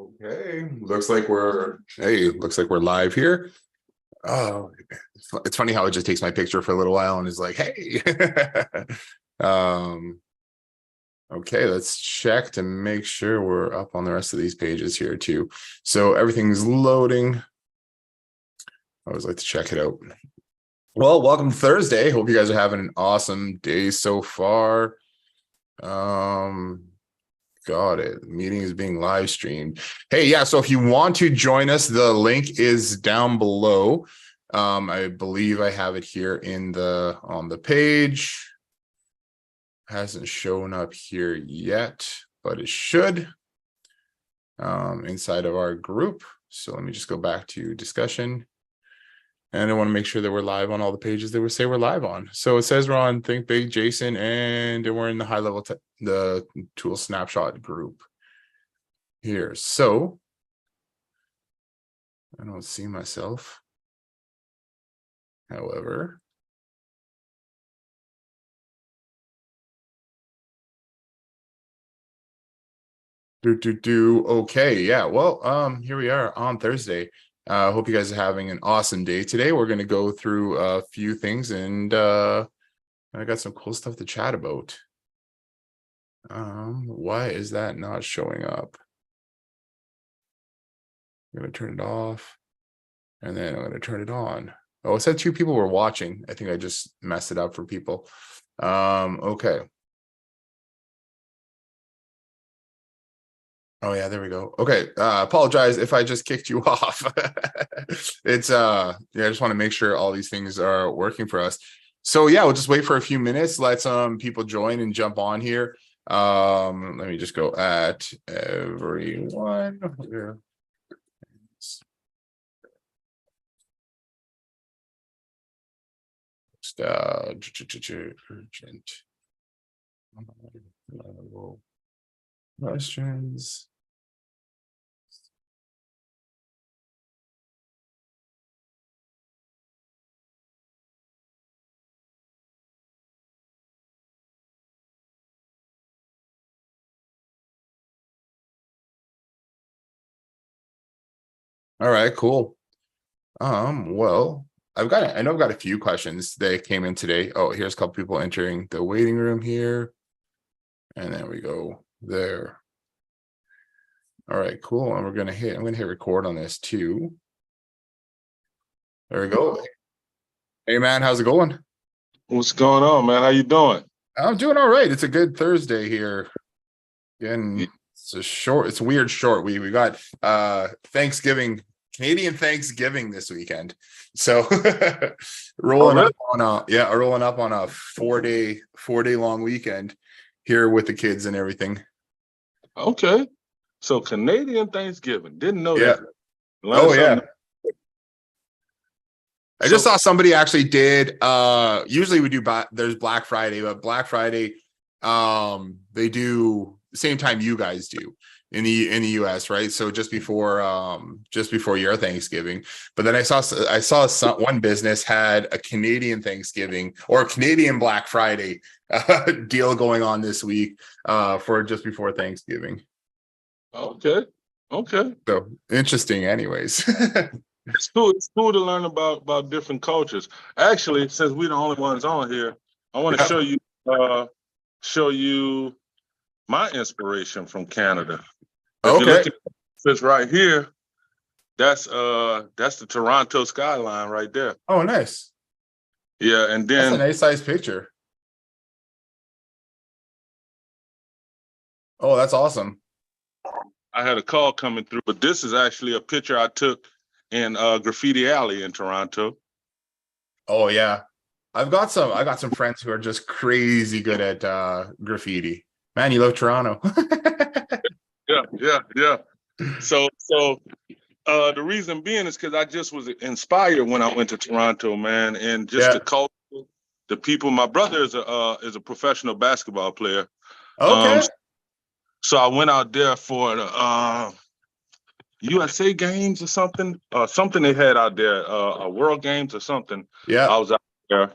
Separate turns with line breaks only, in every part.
Okay, looks like we're live here. Oh, it's funny how it just takes my picture for a little while and is like, hey. um, okay, let's check to make sure we're up on the rest of these pages here too. So everything's loading. I always like to check it out. Well, welcome to Thursday. Hope you guys are having an awesome day so far. Got it. The meeting is being live streamed. Hey, yeah. So if you want to join us, the link is down below. I believe I have it here on the page. Hasn't shown up here yet, but it should inside of our group. So let me just go back to discussion. And I want to make sure that we're live on all the pages that we say we're live on. So it says we're on Think Big Jason, and we're in the high level, the tool snapshot group here. So I don't see myself. However, okay, yeah. Well, here we are on Thursday. Hope you guys are having an awesome day today. We're going to go through a few things, and I got some cool stuff to chat about. Why is that not showing up? I'm going to turn it off, and then I'm going to turn it on. Oh, it said 2 people were watching. I think I just messed it up for people. Okay. Oh yeah, there we go. Okay. Apologize if I just kicked you off. It's yeah, I just want to make sure all these things are working for us. So yeah, we'll just wait for a few minutes, let some people join and jump on here. Let me just go at everyone. Urgent questions. All right, cool. Well, I know I've got a few questions that came in today. Oh, here's a couple people entering the waiting room here. And there we go there. All right, cool. And I'm gonna hit record on this too. There we go. Hey man, how's it going?
What's going on, man? How you doing?
I'm doing all right. It's a good Thursday here. Again, it's a weird short. We got Thanksgiving, Canadian Thanksgiving this weekend. So rolling up on a 4-day long weekend here with the kids and everything.
Okay. So Canadian Thanksgiving. Didn't know that.
Oh yeah. I just saw somebody actually did usually we do there's Black Friday, but Black Friday they do the same time you guys do in the US, right? So just before your Thanksgiving. But then I saw one business had a Canadian Thanksgiving or a Canadian Black Friday deal going on this week for just before Thanksgiving.
Okay.
So interesting anyways.
It's cool to learn about different cultures. Actually, since we're the only ones on here, I want to show you my inspiration from Canada. If you look at this right here, that's the Toronto skyline right there.
Oh, nice.
Yeah, and then
that's a nice size picture. Oh, that's awesome.
I had a call coming through, but this is actually a picture I took in Graffiti Alley in Toronto.
Oh yeah. I got some friends who are just crazy good at graffiti. Man, you love Toronto.
Yeah. So the reason being is because I just was inspired when I went to Toronto, man, and just the culture, the people. My brother is a professional basketball player.
Okay.
So I went out there for the USA games or something they had out there, World Games or something.
Yeah.
I was out there,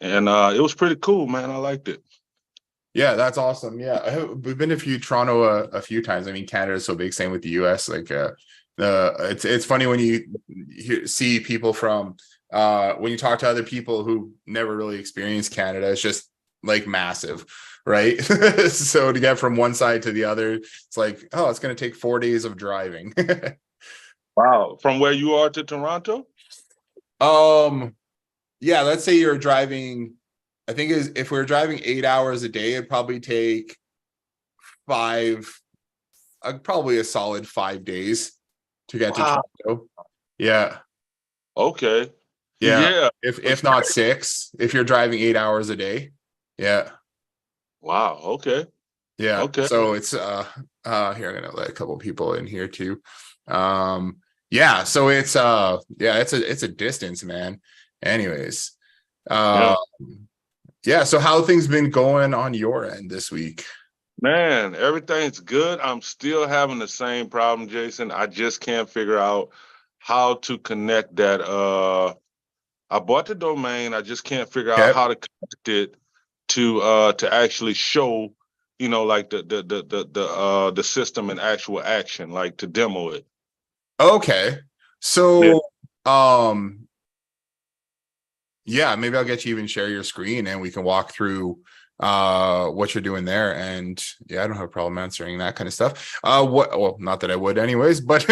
and it was pretty cool, man. I liked it.
Yeah, that's awesome. Yeah, we've been to Toronto a few times. I mean, Canada's so big. Same with the US. Like, it's funny when you see people from when you talk to other people who never really experienced Canada. It's just like massive, right? So to get from one side to the other, it's like, oh, it's going to take 4 days of driving.
Wow. From where you are to Toronto?
Yeah, let's say you're driving. I think if we're driving 8 hours a day, it'd probably take probably a solid 5 days to get to
Wow.
Toronto. Yeah.
Okay.
Yeah.
Yeah.
If not 6, if you're driving 8 hours a day. Yeah.
Wow. Okay.
Yeah.
Okay.
So it's here, I'm gonna let a couple people in here too. Yeah, so it's yeah, it's a distance, man. Anyways.
Yeah.
Yeah, so how things been going on your end this week?
Man, everything's good. I'm still having the same problem, Jason. I just can't figure out how to connect that. I bought the domain. I just can't figure out
Okay.
how to connect it to actually show, like the system in actual action, like to demo it.
Okay.
Yeah.
So yeah, maybe I'll get you even share your screen and we can walk through what you're doing there. And yeah, I don't have a problem answering that kind of stuff. Well, not that I would anyways, but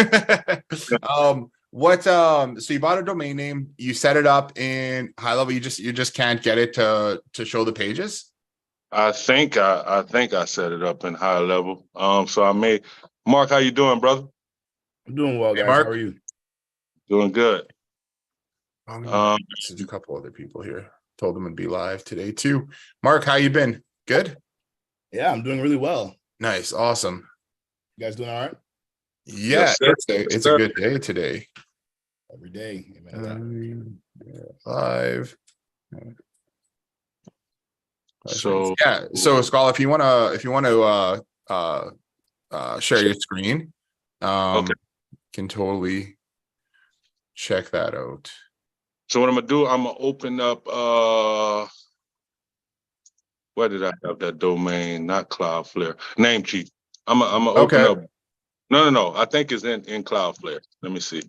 so you bought a domain name, you set it up in high level, you just can't get it to show the pages?
I think I set it up in high level. So I may. Mark, how you doing, brother?
I'm doing well,
Hey,
guys. How are
Mark.
you?
Doing good.
I'm gonna message a couple other people here. Told them it'd be live today too. Mark, how you been? Good?
Yeah, I'm doing really well.
Nice, awesome.
You guys doing all right?
Yeah,
Yes, sir.
it's a good day today.
Every day. Amen.
Live.
So
Yeah, so Skull, if you wanna share your screen,
Okay.
can totally check that out.
So what I'm gonna do, I'm gonna open up where did I have that domain? Not Cloudflare. Namecheap. I'm gonna open
Okay.
up. No. I think it's in Cloudflare. Let me see.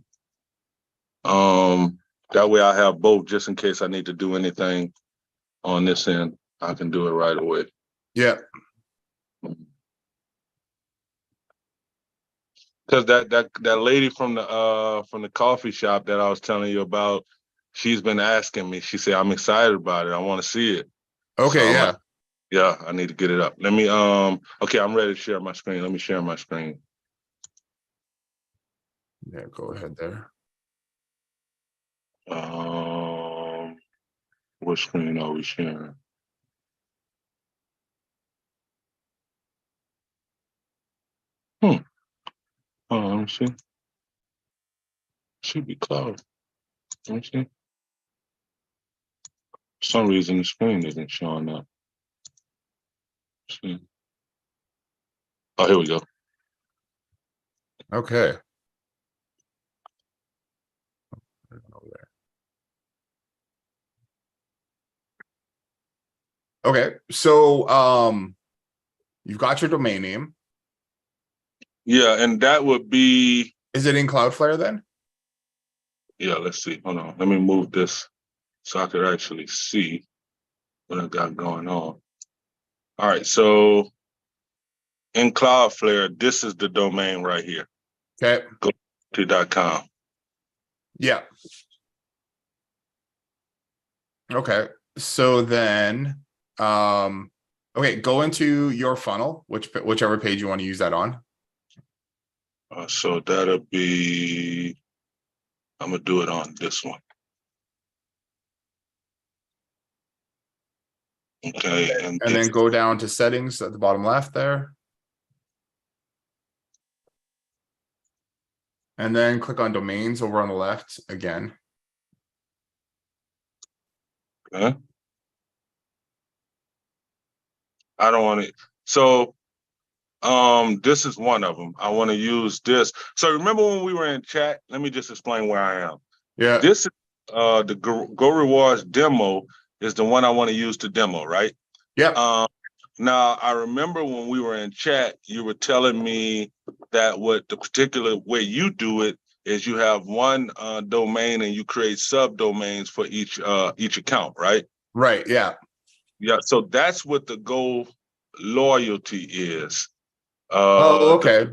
That way I have both just in case I need to do anything on this end. I can do it right away.
Yeah.
Because that lady from the coffee shop that I was telling you about, she's been asking me. She said, I'm excited about it. I want to see it.
Okay,
So I'm
yeah.
like, yeah, I need to get it up. Let me okay, I'm ready to share my screen. Let me share my screen.
Yeah, go ahead there.
What screen are we sharing? Hold on, let me see. Should be cloud. Let me see. For some reason the screen isn't showing up. Let's see. Oh, here we go.
Okay. Okay, so you've got your domain name.
Yeah, and that would be.
Is it in Cloudflare then?
Yeah, let's see. Hold on. Let me move this so I could actually see what I got going on. All right, so in Cloudflare, this is the domain right here.
Okay.
Go to .com.
Yeah. Okay. So then okay, go into your funnel, whichever page you want to use that on.
So that'll be, I'm gonna do it on this one. Okay,
And then go down to settings at the bottom left there. And then click on domains over on the left again.
okay. I don't want to. So this is one of them. I want to use this. So remember when we were in chat? Let me just explain where I am.
Yeah.
This is the Go Rewards demo is the one I want to use to demo, right?
Yeah.
Now, I remember when we were in chat, you were telling me that what the particular way you do it is you have one domain and you create subdomains for each account, right?
Right. Yeah.
Yeah. So that's what the Go Loyalty is.
Oh, okay.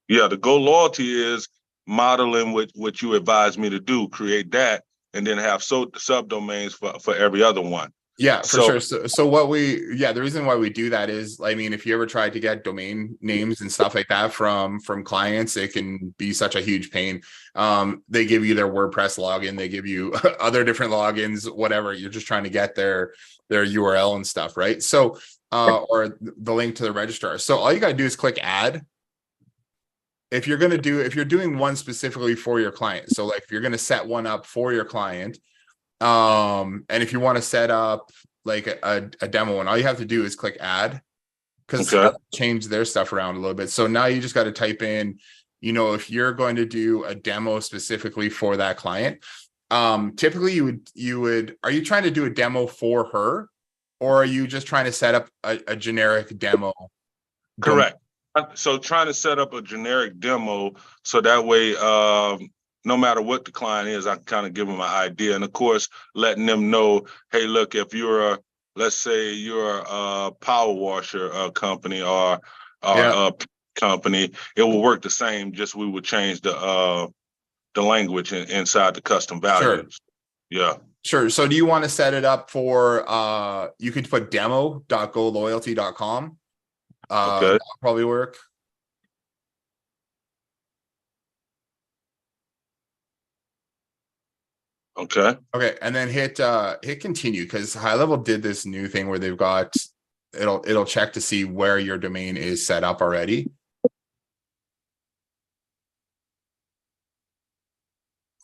The Go Loyalty is modeling what you advised me to do, create that, and then have subdomains for every other one.
Yeah, for sure. So the reason why we do that is, I mean, if you ever tried to get domain names and stuff like that from clients, it can be such a huge pain. They give you their WordPress login, they give you other different logins, whatever. You're just trying to get their URL and stuff, right? So, or the link to the registrar. So all you got to do is click add. If you're doing one specifically for your client, so like if you're going to set one up for your client, and if you want to set up like a demo one, all you have to do is click add, because change their stuff around a little bit. So now you just got to type in, if you're going to do a demo specifically for that client, typically you would, are you trying to do a demo for her, or are you just trying to set up a generic demo?
Correct. So trying to set up a generic demo so that way, no matter what the client is, I can kind of give them an idea. And of course, letting them know, hey, look, if let's say you're a power washer company or a company, it will work the same. Just we would change the language inside the custom values. Sure. Yeah.
Sure. So do you want to set it up for, you could put demo.goloyalty.com. Okay. That'll probably work.
Okay.
And then hit continue, because High Level did this new thing where they've got, it'll check to see where your domain is set up already.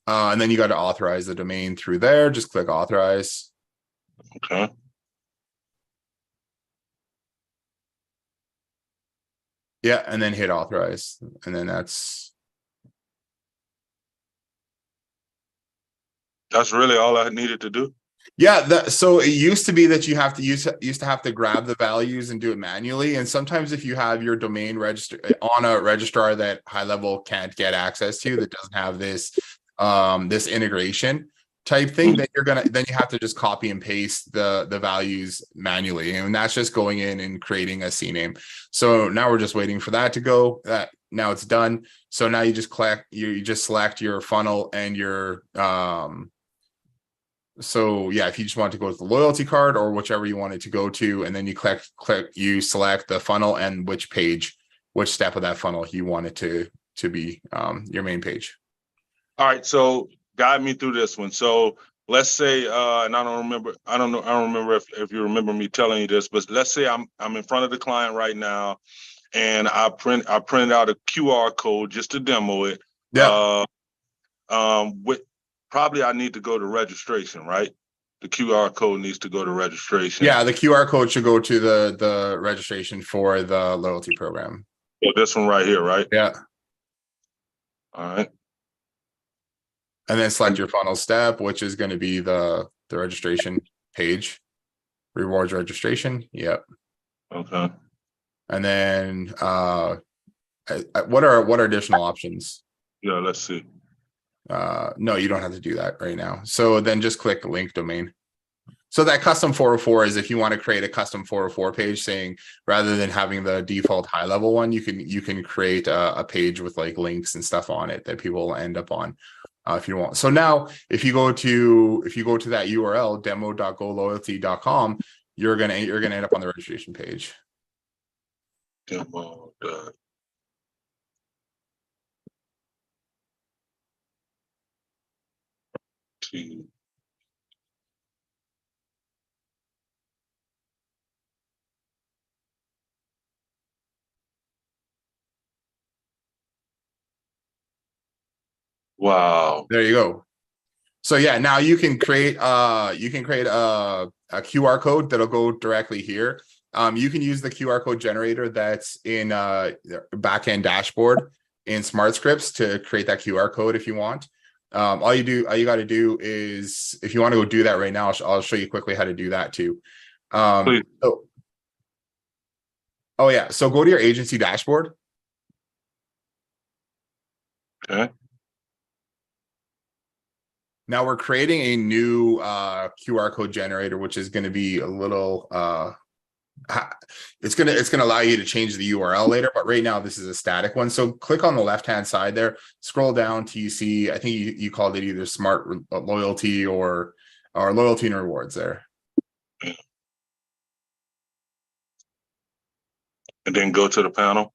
And then you got to authorize the domain through there. Just click authorize.
Okay.
Yeah, and then hit authorize, and then that's
really all I needed to do.
Yeah, so it used to be that you used to have to grab the values and do it manually, and sometimes if you have your domain register on a registrar that High Level can't get access to, that doesn't have this this integration type thing, then you have to just copy and paste the values manually, and that's just going in and creating a CNAME. So now we're just waiting for that to go. Now it's done. So now you just select your funnel and your so yeah, if you just want to go to the loyalty card or whichever you want it to go to, and then you you select the funnel and which step of that funnel you want it to be your main page.
All right, so guide me through this one. So let's say, and I don't remember if you remember me telling you this, but let's say I'm in front of the client right now, and I printed out a QR code just to demo it.
Yeah.
Probably I need to go to registration, right? The QR code needs to go to registration.
Yeah, the QR code should go to the registration for the loyalty program.
So this one right here, right?
Yeah.
All right.
And then select your funnel step, which is going to be the registration page. Rewards registration. Yep.
Okay.
And then what are additional options?
Yeah, let's see.
No, you don't have to do that right now. So then just click link domain. So that custom 404 is if you want to create a custom 404 page, saying rather than having the default High Level one, you can create a page with like links and stuff on it that people will end up on if you want. So now if you go to that URL demo.goloyalty.com, you're gonna end up on the registration page.
Demo. Wow.
There you go. So yeah, now you can create a QR code that'll go directly here. You can use the QR code generator that's in backend dashboard in Smart Scripts to create that QR code if you want. All you got to do is, if you want to go do that right now, I'll show you quickly how to do that too. Oh yeah. So go to your agency dashboard.
Okay.
Now we're creating a new QR code generator, which is going to be a little it's gonna allow you to change the URL later, but right now this is a static one. So click on the left-hand side there, scroll down till you see, I think you called it either smart loyalty or loyalty and rewards there.
And then go to the panel.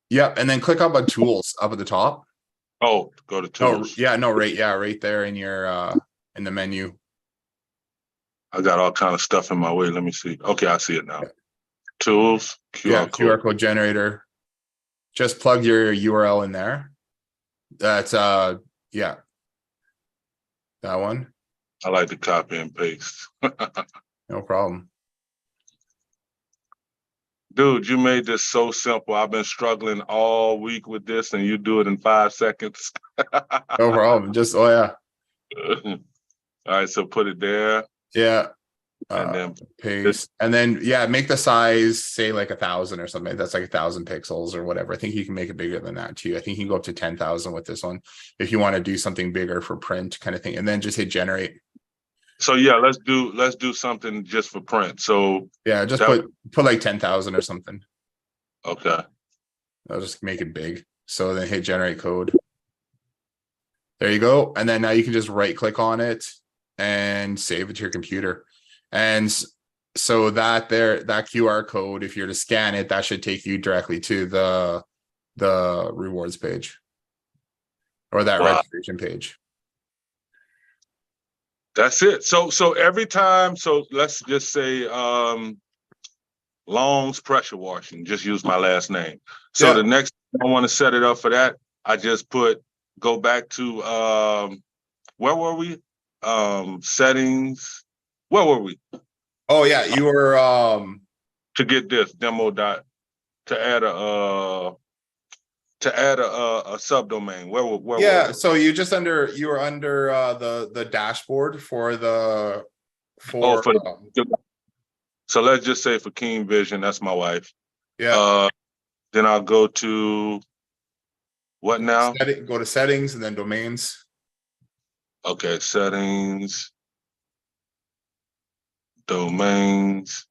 Yep, and then click up on tools up at the top.
Oh, go to
Oh
tools.
yeah, no, right there in your in the menu.
I got all kind of stuff in my way. Let me see. Okay, I see it now. Tools, QR
QR
code.
code generator. Just plug your URL in there. That's yeah. That one.
I like to copy and paste.
No problem.
Dude, you made this so simple. I've been struggling all week with this, and you do it in 5 seconds.
No problem. Just oh yeah.
All right, so put it there.
Yeah.
And then
paste, and then yeah, make the size say like 1,000 or something. That's like 1,000 pixels or whatever. I think you can make it bigger than that too. I think you can go up to 10,000 with this one if you want to do something bigger for print kind of thing, and then just hit generate.
So yeah, let's do something just for print. So
Yeah, just put like 10,000 or something.
Okay.
I'll just make it big. So then hit generate code. There you go. And then now you can just right click on it and save it to your computer. And so that QR code, if you're to scan it, that should take you directly to the rewards page or that registration page.
That's it. So every time, so let's just say Long's pressure washing, just use my last name. So the next time I want to set it up for that, I just go back to where were we? Settings. Where were we?
Oh yeah, you were
to get this demo dot to add a subdomain. Where
yeah,
were
so you were under the dashboard for the
so let's just say for Keen Vision, that's my wife.
Yeah.
Then I'll go to what now?
Go to settings and then domains.
Okay, settings, domains,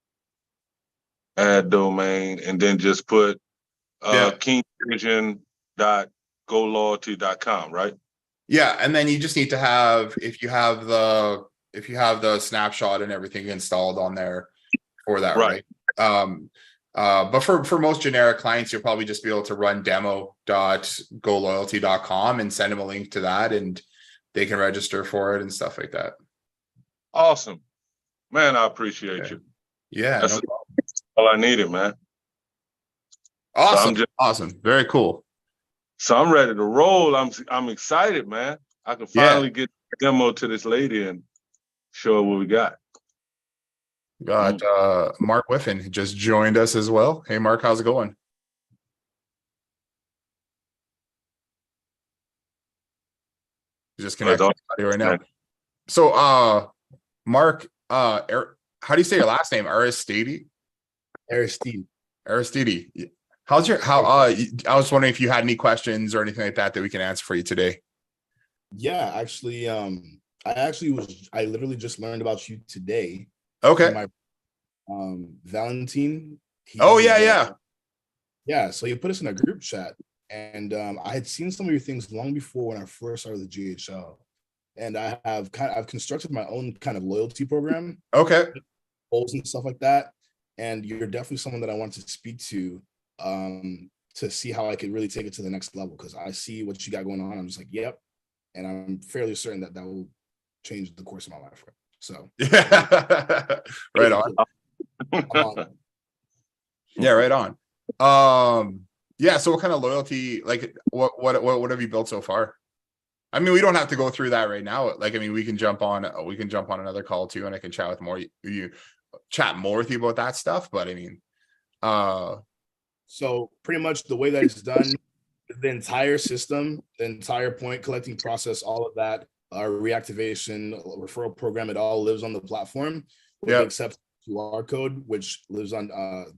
add domain, and then just put keenvision.goloyalty.com, right?
Yeah, and then you just need to have if you have the snapshot and everything installed on there for that, right? But for most generic clients, you'll probably just be able to run demo.goloyalty.com and send them a link to that, and they can register for it and stuff like that.
Awesome, man. I appreciate you.
Yeah,
that's all I needed, man.
Awesome, awesome, very cool.
So I'm ready to roll. I'm excited, man. I can finally get a demo to this lady and show her what we got.
Got Mark Whiffen just joined us as well. Hey Mark, how's it going? Just connecting right now. So Mark, how do you say your last name? Aristide. How's your I was wondering if you had any questions or anything like that we can answer for you today.
Yeah, actually, I literally just learned about you today.
Okay.
My Valentine. Yeah, so you put us in a group chat, and I had seen some of your things long before when I first started the GHL, and I've constructed my own kind of loyalty program.
Okay.
Goals and stuff like that, and you're definitely someone that I want to speak to see how I could really take it to the next level, because I see what you got going on. I'm just like, yep, and I'm fairly certain that will change the course of my life. So
yeah, right on. Yeah, right on. Yeah, so what kind of loyalty, like what have you built so far? I mean, we don't have to go through that right now. Like, I mean, we can jump on another call too, and I can chat with more with you about that stuff. But I mean,
so pretty much the way that it's done, the entire system, the entire point collecting process, all of that, our reactivation, referral program, it all lives on the platform. With the exception QR code, which lives on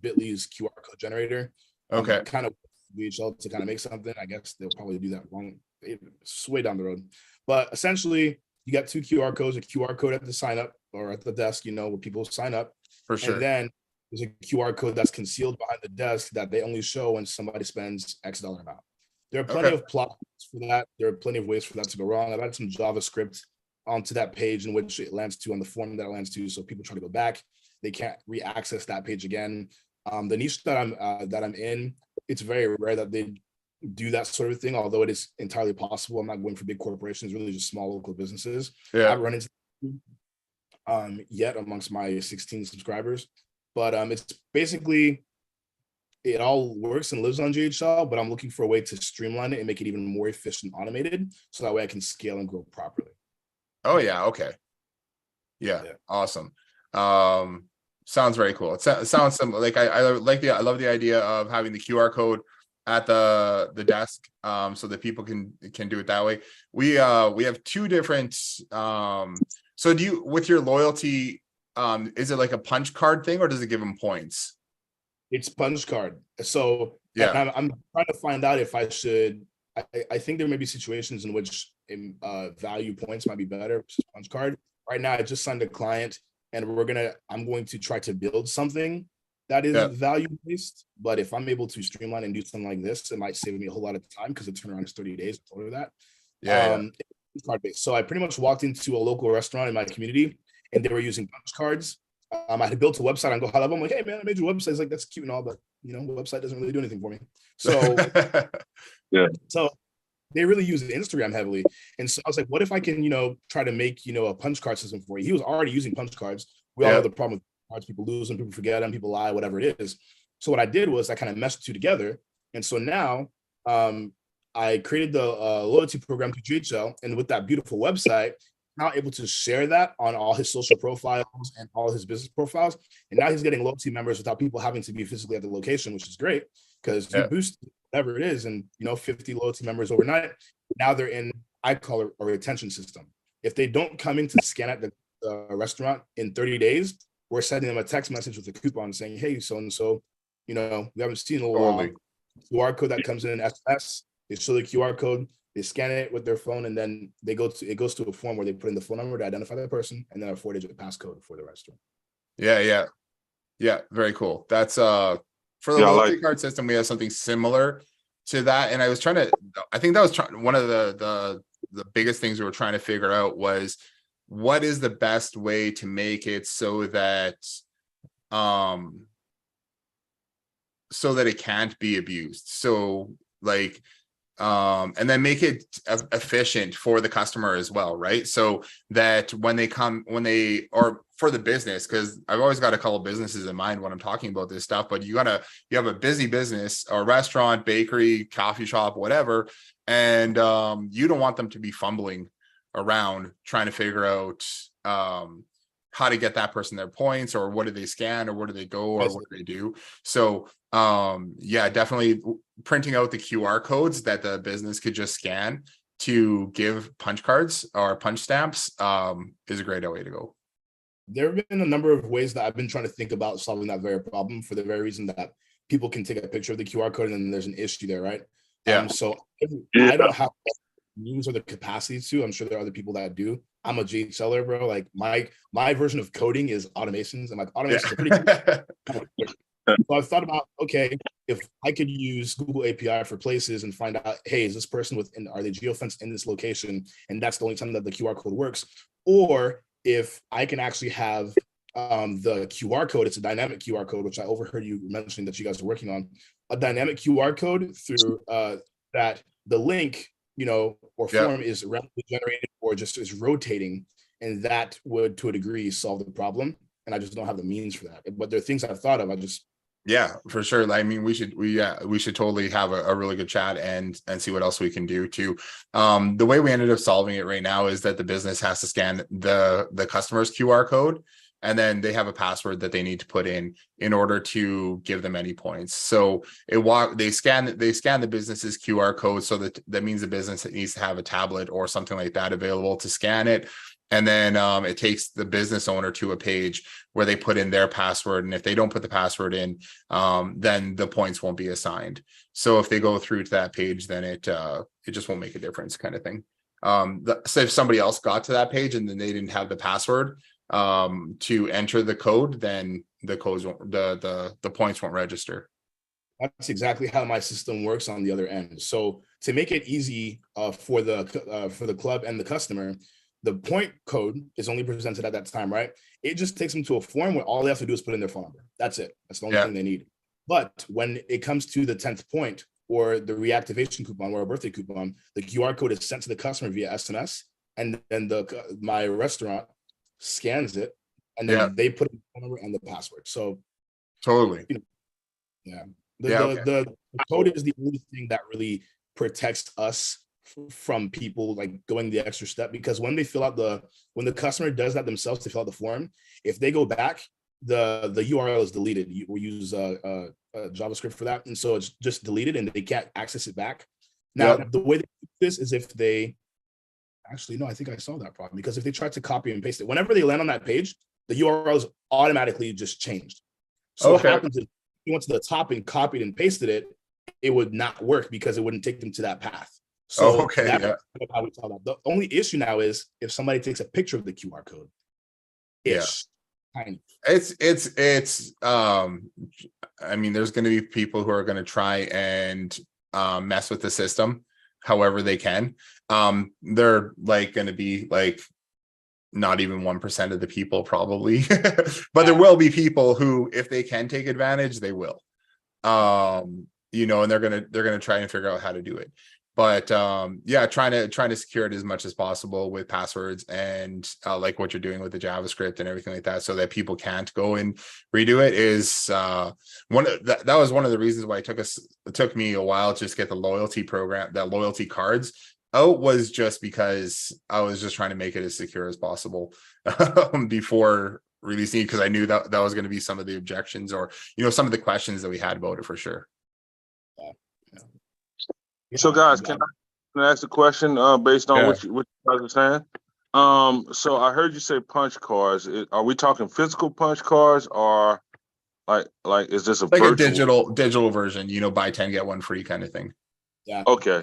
Bitly's QR code generator.
Okay.
Kind of GHL to kind of make something. I guess they'll probably do that wrong. It's way down the road. But essentially, you got 2 QR codes, a QR code at the sign up or at the desk, where people sign up.
For sure.
And then there's a QR code that's concealed behind the desk that they only show when somebody spends X dollar amount. There are plenty of plots for that. There are plenty of ways for that to go wrong. I've added some JavaScript onto that page in which it lands to on the form that it lands to. So people try to go back, they can't re-access that page again. The niche that I'm in, it's very rare that they do that sort of thing, although it is entirely possible. I'm not going for big corporations, really just small local businesses. I haven't run into yet amongst my 16 subscribers, but it's basically, it all works and lives on GHL, but I'm looking for a way to streamline it and make it even more efficient, automated, so that way I can scale and grow properly.
Oh yeah. Okay. Yeah. Awesome. Sounds very cool. It sounds similar. Like I love the idea of having the QR code at the desk, so that people can do it that way. We have 2 different. So do you, with your loyalty, is it like a punch card thing, or does it give them points?
It's punch card. So
yeah,
I'm trying to find out if I should. I think there may be situations in which value points might be better versus punch card. Right now, I just signed a client, and I'm going to try to build something that is value based. But if I'm able to streamline and do something like this, it might save me a whole lot of time because the turnaround is 30 days. I told her that. It's card based. So I pretty much walked into a local restaurant in my community, and they were using punch cards. I had built a website on GoHello. I'm like, hey man, I made your website. It's like, that's cute and all, but website doesn't really do anything for me. So so they really use Instagram heavily. And so I was like, what if I can, try to make, a punch card system for you? He was already using punch cards. We all know the problem with cards. People lose them, people forget them, people lie, whatever it is. So what I did was I kind of meshed the 2 together. And so now I created the loyalty program to GHL. And with that beautiful website, now able to share that on all his social profiles and all his business profiles. And now he's getting loyalty members without people having to be physically at the location, which is great, because you boost whatever it is, and 50 loyalty members overnight. Now they're in, I call it a retention system. If they don't come in to scan at the restaurant in 30 days, we're sending them a text message with a coupon saying, hey, so-and-so, we haven't seen a while. QR code that comes in SMS, they show the QR code, they scan it with their phone, and then it goes to a form where they put in the phone number to identify the person, and then a 4-digit passcode for the restaurant. Yeah, very cool. That's for the loyalty card system, we have something similar to that. And I think that was one of the biggest things we were trying to figure out was, what is the best way to make it so that it can't be abused. So like, and then make it efficient for the customer as well, right? So that or for the business, because I've always got a couple of businesses in mind when I'm talking about this stuff, but you have a busy business, or restaurant, bakery, coffee shop, whatever, and you don't want them to be fumbling around trying to figure out how to get that person their points, or what do they scan, or where do they go, or what do they do. So definitely printing out the QR codes that the business could just scan to give punch cards or punch stamps is a great way to go. There have been a number of ways that I've been trying to think about solving that very problem, for the very reason that people can take a picture of the QR code and then there's an issue there, right? So I don't have the means or the capacity to. I'm sure there are other people that do. I'm a GHLer, bro. Like my version of coding is automations, and like automations are pretty cool. So I've thought about, okay, if I could use Google API for places and find out, hey, is this person are they geofenced in this location? And that's the only time that the QR code works. Or if I can actually have the QR code, it's a dynamic QR code, which I overheard you mentioning that you guys are working on, a dynamic QR code through that the link, or form is randomly generated or just is rotating. And that would, to a degree, solve the problem. And I just don't have the means for that. But there are things I've thought of.
Yeah, for sure. I mean, we should totally have a really good chat and see what else we can do too. The way we ended up solving it right now is that the business has to scan the customer's QR code, and then they have a password that they need to put in order to give them any points. So they scan the business's QR code, so that means the business needs to have a tablet or something like that available to scan it. And then it takes the business owner to a page where they put in their password. And if they don't put the password in, then the points won't be assigned. So if they go through to that page, then it just won't make a difference, kind of thing. So if somebody else got to that page and then they didn't have the password to enter the code, then the codes won't, the points won't register.
That's exactly how my system works on the other end. So to make it easy for the club and the customer, the point code is only presented at that time, right? It just takes them to a form where all they have to do is put in their phone number. That's it. That's the only thing they need. But when it comes to the 10th point or the reactivation coupon or a birthday coupon, the QR code is sent to the customer via SMS, and then my restaurant scans it, and then they put in the phone number and the password. So
totally,
the code is the only thing that really protects us from people like going the extra step, because when they fill out when the customer does that themselves to fill out the form, if they go back, the URL is deleted. We use JavaScript for that, and so it's just deleted and they can't access it back. Now the way they do this is if they actually, no, I think I saw that problem, because if they try to copy and paste it, whenever they land on that page, the URL is automatically just changed. So what happens is if you went to the top and copied and pasted it, it would not work because it wouldn't take them to that path. So that's how we tell that. The only issue now is if somebody takes a picture of the QR code. It's tiny.
It's I mean, there's going to be people who are going to try and mess with the system however they can. They're like going to be like not even 1% of the people probably, but there will be people who, if they can take advantage, they will. You know, and they're gonna try and figure out how to do it. But trying to secure it as much as possible with passwords and like what you're doing with the JavaScript and everything like that, so that people can't go and redo it is that was one of the reasons why it took me a while to just get the loyalty program, that loyalty cards out, was just because I was just trying to make it as secure as possible before releasing it, because I knew that was going to be some of the objections or, you know, some of the questions that we had about it for sure.
So guys, can I ask a question based on what you guys are saying? So I heard you say punch cards. Are we talking physical punch cards, or like is this
like virtual? a digital version, you know, buy 10 get 1 free kind of thing?
Yeah.
Okay.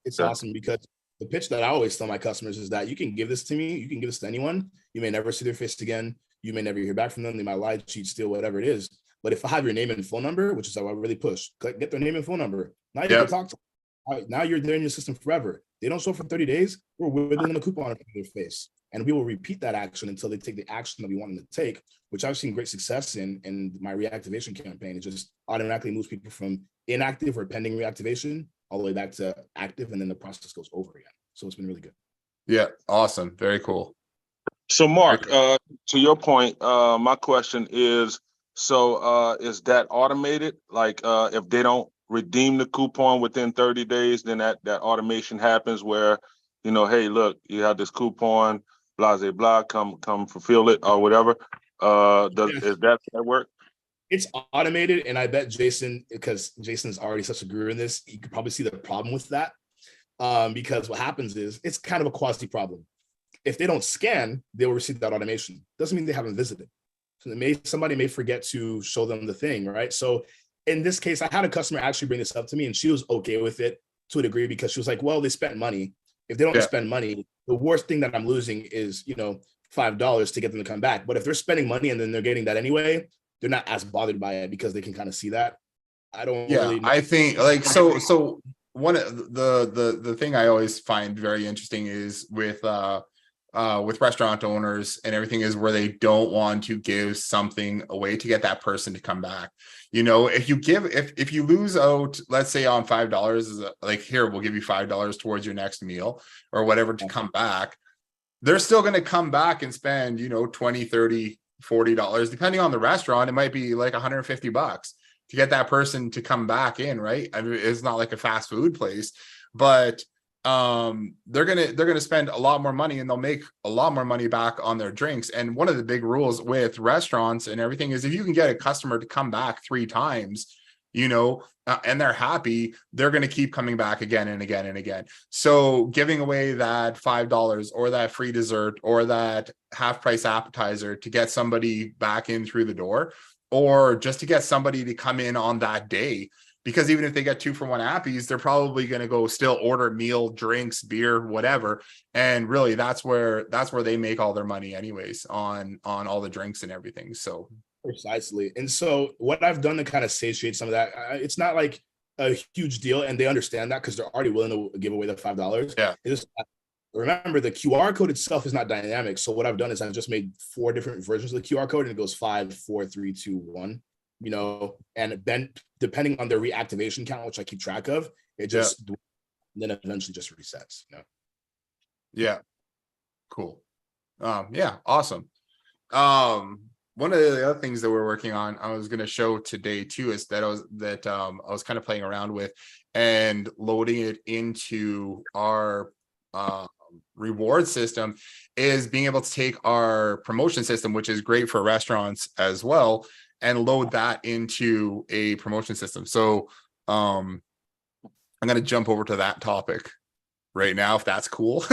It's awesome, because the pitch that I always tell my customers is that you can give this to me, you can give this to anyone. You may never see their face again. You may never hear back from them. They might lie, cheat, steal, whatever it is. But if I have your name and phone number, which is how I really push, get their name and phone number. Now you can talk to them. Now you're there in your system forever. They don't show for 30 days. We're wiggling a coupon in their face. And we will repeat that action until they take the action that we want them to take, which I've seen great success in my reactivation campaign. It just automatically moves people from inactive or pending reactivation all the way back to active, and then the process goes over again. So it's been really good.
Yeah, awesome. Very cool.
So Mark, to your point, my question is, so is that automated? Like if they don't redeem the coupon within 30 days, then that automation happens where, you know, hey, look, you have this coupon, blah, blah, blah, come fulfill it or whatever. Is that work?
It's automated, and I bet Jason, because Jason is already such a guru in this, you could probably see the problem with that. Because what happens is it's kind of a quasi problem. If they don't scan, they will receive that automation. Doesn't mean they haven't visited. So somebody may forget to show them the thing, right? So in this case, I had a customer actually bring this up to me, and she was okay with it to a degree, because she was like, well, they spent money. If they don't spend money, the worst thing that I'm losing is, you know, $5 to get them to come back. But if they're spending money and then they're getting that anyway, they're not as bothered by it because they can kind of see that. I don't really know.
I think like so one of the thing I always find very interesting is with restaurant owners and everything is where they don't want to give something away to get that person to come back. You know, if you lose out, let's say on $5, like, here, we'll give you $5 towards your next meal or whatever to come back, they're still going to come back and spend, you know, $20, $30, $40, depending on the restaurant. It might be like $150 to get that person to come back in, right? I mean, it's not like a fast food place, but they're gonna spend a lot more money, and they'll make a lot more money back on their drinks. And one of the big rules with restaurants and everything is if you can get a customer to come back 3 times, and they're happy, they're going to keep coming back again and again and again. So giving away that $5 or that free dessert or that half price appetizer to get somebody back in through the door, or just to get somebody to come in on that day, because even if they get 2-for-1 appies, they're probably going to go still order meal, drinks, beer, whatever. And really that's where they make all their money anyways, on all the drinks and everything. So
precisely. And so what I've done to kind of satiate some of that, it's not like a huge deal, and they understand that because they're already willing to give away the $5.
Yeah.
It's just, remember, the QR code itself is not dynamic. So what I've done is I've just made 4 different versions of the QR code, and it goes 5, 4, 3, 2, 1. And then depending on their reactivation count, which I keep track of, it just then eventually just resets.
Yeah, cool. Yeah, awesome. One of the other things that we're working on, I was going to show today too, is that I was kind of playing around with and loading it into our reward system, is being able to take our promotion system, which is great for restaurants as well, and load that into a promotion system. So I'm going to jump over to that topic right now, if that's cool.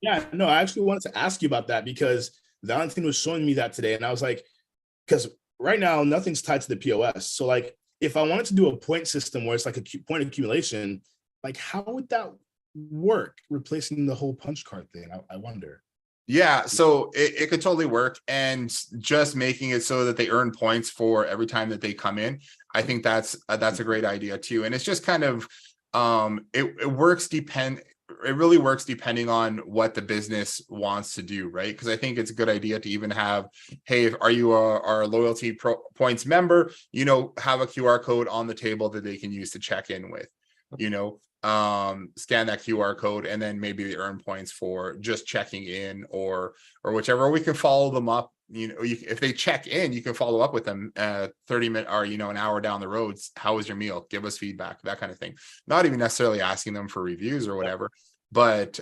Yeah, no, I actually wanted to ask you about that because Valentine was showing me that today, and I was like, because right now nothing's tied to the POS. So like, if I wanted to do a point system where it's like a point accumulation, like how would that work, replacing the whole punch card thing? I wonder.
Yeah, so it could totally work, and just making it so that they earn points for every time that they come in. I think that's a great idea too. And it's just kind of it really works depending on what the business wants to do, right? Because I think it's a good idea to even have, hey, are you our loyalty points member? Have a QR code on the table that they can use to check in with. Scan that QR code, and then maybe they earn points for just checking in or whichever. We can follow them up. If they check in, you can follow up with them 30 minutes or an hour down the road. How was your meal? Give us feedback, that kind of thing. Not even necessarily asking them for reviews or whatever, but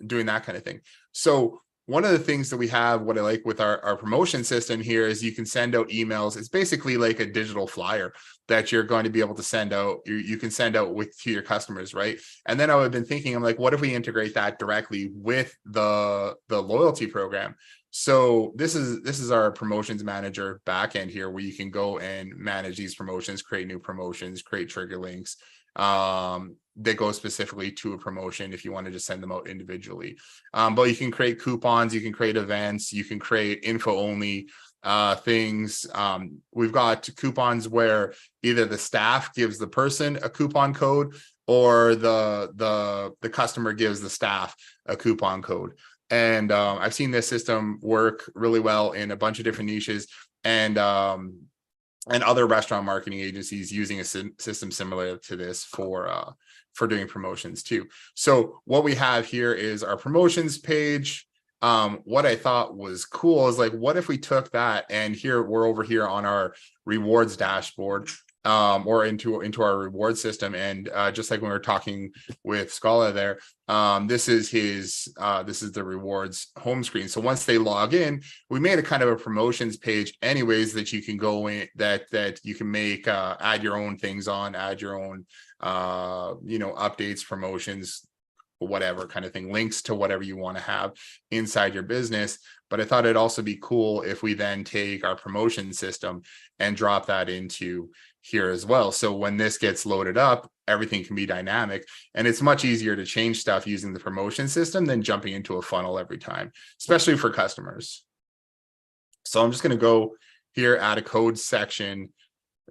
doing that kind of thing. So one of the things that we have, what I like with our promotion system here, is you can send out emails. It's basically like a digital flyer that you're going to be able to send out. You can send out to your customers, right? And then I've been thinking, I'm like, what if we integrate that directly with the loyalty program? So this is our promotions manager backend here, where you can go and manage these promotions, create new promotions, create trigger links that go specifically to a promotion if you want to just send them out individually. But you can create coupons, you can create events, you can create info only things. We've got coupons where either the staff gives the person a coupon code, or the customer gives the staff a coupon code. And I've seen this system work really well in a bunch of different niches, and other restaurant marketing agencies using a system similar to this for doing promotions too. So what we have here is our promotions page. What I thought was cool is, like, what if we took that, and here we're over here on our rewards dashboard, or into our reward system. And just like when we were talking with Scala there, this is the rewards home screen. So once they log in, we made a kind of a promotions page anyways, that you can go in, that you can make, add your own things on, add your own updates, promotions, whatever kind of thing, links to whatever you want to have inside your business. But I thought it'd also be cool if we then take our promotion system and drop that into here as well. So when this gets loaded up, everything can be dynamic, and it's much easier to change stuff using the promotion system than jumping into a funnel every time, especially for customers. So I'm just going to go here, add a code section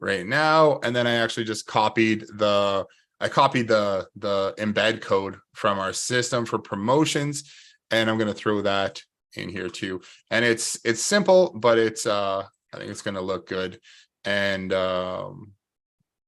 right now, and then I actually just copied the embed code from our system for promotions, and I'm going to throw that in here too. And it's simple, but it's I think it's going to look good and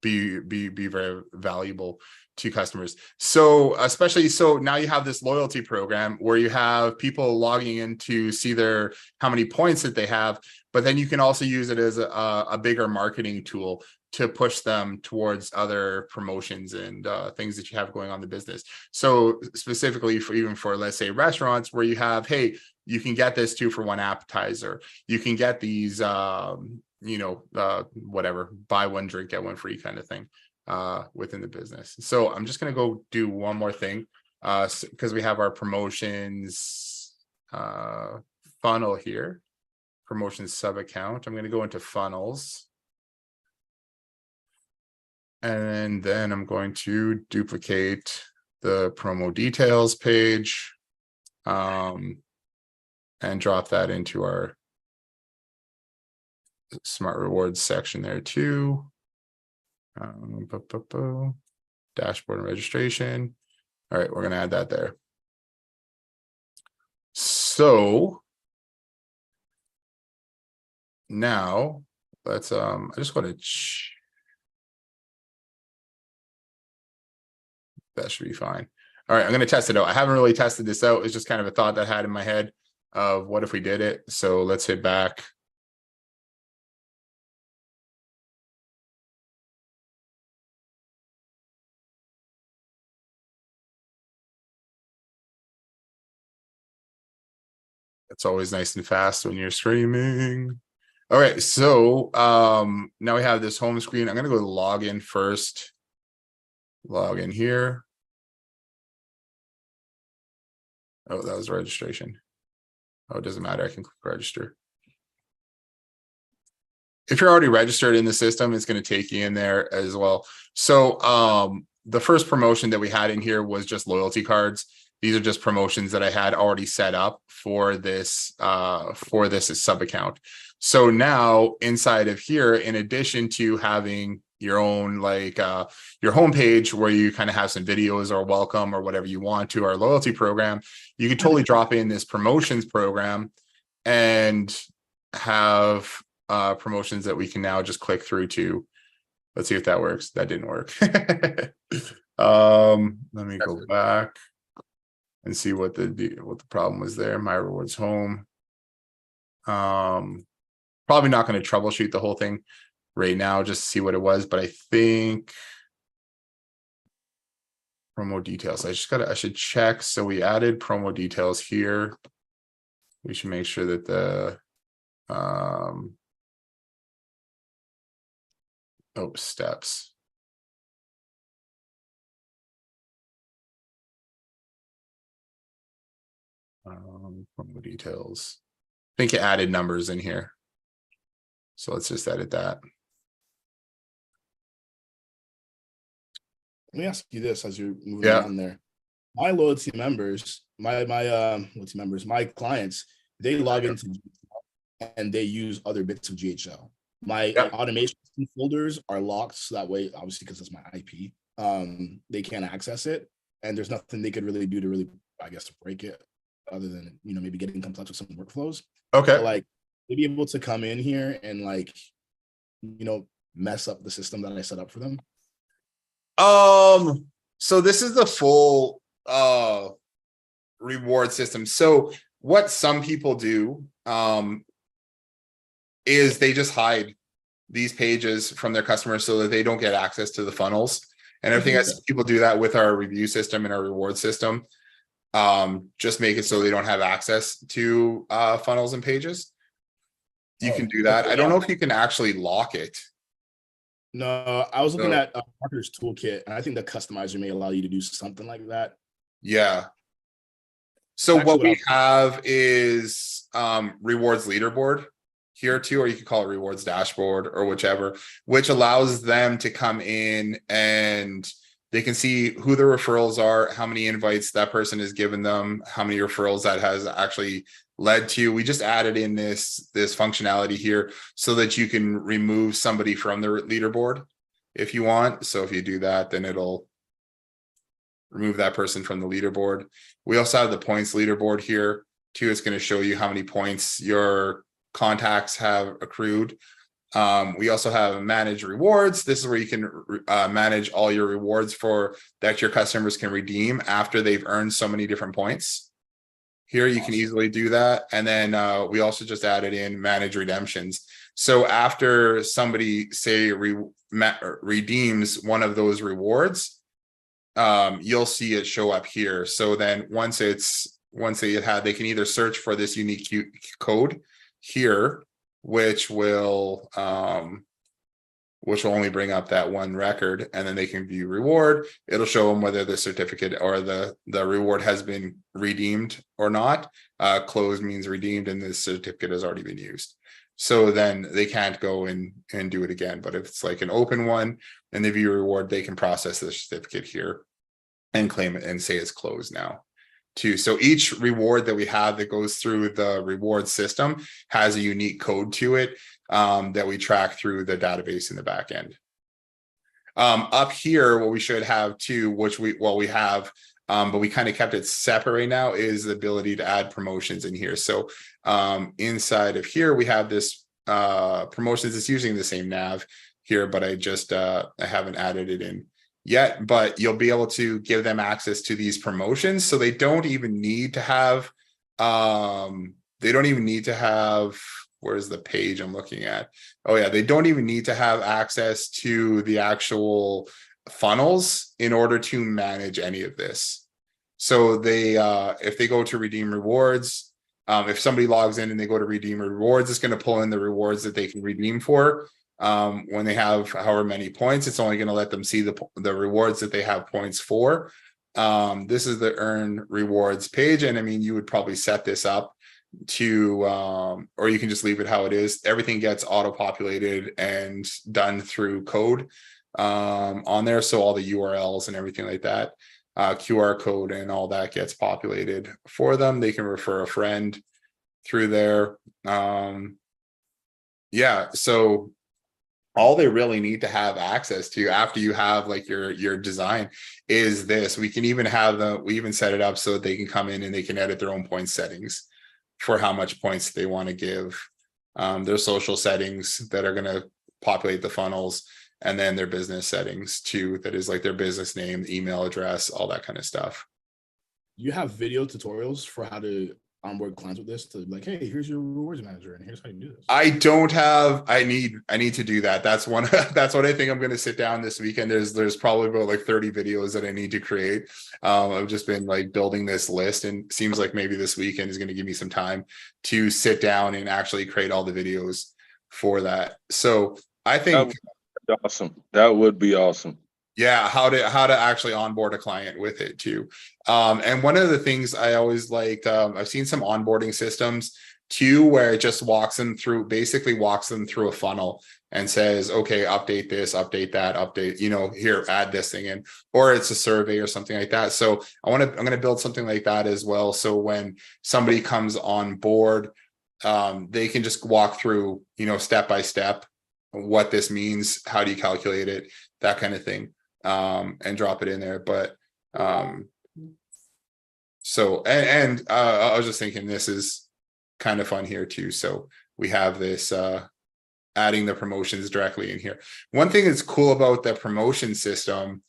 be very valuable to customers. So especially, so now you have this loyalty program where you have people logging in to see how many points that they have, but then you can also use it as a bigger marketing tool to push them towards other promotions and things that you have going on in the business. So specifically for let's say restaurants, where you have, hey, you can get this 2-for-1 appetizer, you can get these whatever, buy one drink, get one free kind of thing within the business. So I'm just going to go do one more thing because we have our promotions funnel here, promotions sub account. I'm going to go into funnels. And then I'm going to duplicate the promo details page and drop that into our smart rewards section there too. Dashboard and registration. All right, we're going to add that there. So now let's I just want to that should be fine. All right, I'm going to test it out. I haven't really tested this out. It's just kind of a thought that I had in my head of what if we did it. So let's hit back. It's always nice and fast when you're streaming. All right, so now we have this home screen. I'm going to go to login first. Log in here. Oh, that was registration. Oh, it doesn't matter. I can click register. If you're already registered in the system, it's going to take you in there as well. So the first promotion that we had in here was just loyalty cards. These are just promotions that I had already set up for this sub account. So now inside of here, in addition to having your own your homepage where you kind of have some videos or welcome or whatever you want to our loyalty program, you could totally drop in this promotions program and have promotions that we can now just click through to. Let's see if that works. That didn't work. Let me go back and see what the problem was there. My rewards home. Probably not going to troubleshoot the whole thing right now, just to see what it was, but I think promo details. I should check. So we added promo details here. We should make sure that the steps. Promo details. I think it added numbers in here. So let's just edit that.
Let me ask you this as you're moving on there. My loyalty members, my clients, they log into GHL and they use other bits of GHL. My automation folders are locked, so that way, obviously, because it's my IP, they can't access it, and there's nothing they could really do to really, I guess, to break it, other than maybe getting complex with some workflows.
Okay.
So, they'd be able to come in here and mess up the system that I set up for them.
So this is the full reward system. So what some people do is they just hide these pages from their customers so that they don't get access to the funnels and everything. I see people do that with our review system and our reward system. Just make it so they don't have access to funnels and pages. You can do that. I don't know if you can actually lock it.
No, I was looking at Parker's toolkit, and I think the customizer may allow you to do something like that.
Yeah. So what we have is rewards leaderboard here too, or you could call it rewards dashboard or whichever, which allows them to come in and they can see who the referrals are, how many invites that person has given them, how many referrals that has actually led to. We just added in this functionality here so that you can remove somebody from the leaderboard if you want. So if you do that, then it'll remove that person from the leaderboard. We also have the points leaderboard here too. It's going to show you how many points your contacts have accrued. We also have manage rewards. This is where you can manage all your rewards for that your customers can redeem after they've earned so many different points. Here you can easily do that. And then we also just added in manage redemptions. So after somebody say redeems one of those rewards, you'll see it show up here. So then once they can either search for this unique code here, which will only bring up that one record, and then they can view reward. It'll show them whether the certificate or the reward has been redeemed or not. Closed means redeemed, and the certificate has already been used. So then they can't go and do it again. But if it's like an open one and they view reward, they can process the certificate here and claim it and say it's closed now too. So each reward that we have that goes through the reward system has a unique code to it that we track through the database in the back end. Up here, what we should have too, which we have, but we kind of kept it separate right now, is the ability to add promotions in here. So inside of here, we have this promotions. It's using the same nav here, but I haven't added it in yet. But you'll be able to give them access to these promotions, so they don't even need to have where's the page I'm looking at? Oh yeah, they don't even need to have access to the actual funnels in order to manage any of this. So they if they go to redeem rewards, if somebody logs in and they go to redeem rewards, it's going to pull in the rewards that they can redeem for. When they have however many points, it's only going to let them see the rewards that they have points for. This is the earn rewards page, and I mean, you would probably set this up to or you can just leave it how it is. Everything gets auto-populated and done through code on there, so all the URLs and everything like that, QR code and all that gets populated for them. They can refer a friend through there. Yeah, so all they really need to have access to after you have like your design is this. We can even we even set it up so that they can come in and they can edit their own point settings for how much points they want to give, their social settings that are going to populate the funnels, and then their business settings too, that is like their business name, email address, all that kind of stuff.
You have video tutorials for how to onboard clients with this, to like, hey, here's your rewards manager and here's how you do this?
I don't have. I need to do that. That's one. That's what I think I'm going to sit down this weekend. There's probably about like 30 videos that I need to create. I've just been like building this list, and it seems like maybe this weekend is going to give me some time to sit down and actually create all the videos for that. So I think
awesome. That would be awesome.
Yeah, how to actually onboard a client with it too. And one of the things I always liked, I've seen some onboarding systems too, where it just basically walks them through a funnel and says, okay, update this, update that, update, here, add this thing in, or it's a survey or something like that. So I'm going to build something like that as well. So when somebody comes on board, they can just walk through, step by step, what this means, how do you calculate it, that kind of thing. And drop it in there. But so I was just thinking this is kind of fun here too. So we have this adding the promotions directly in here. One thing that's cool about the promotion system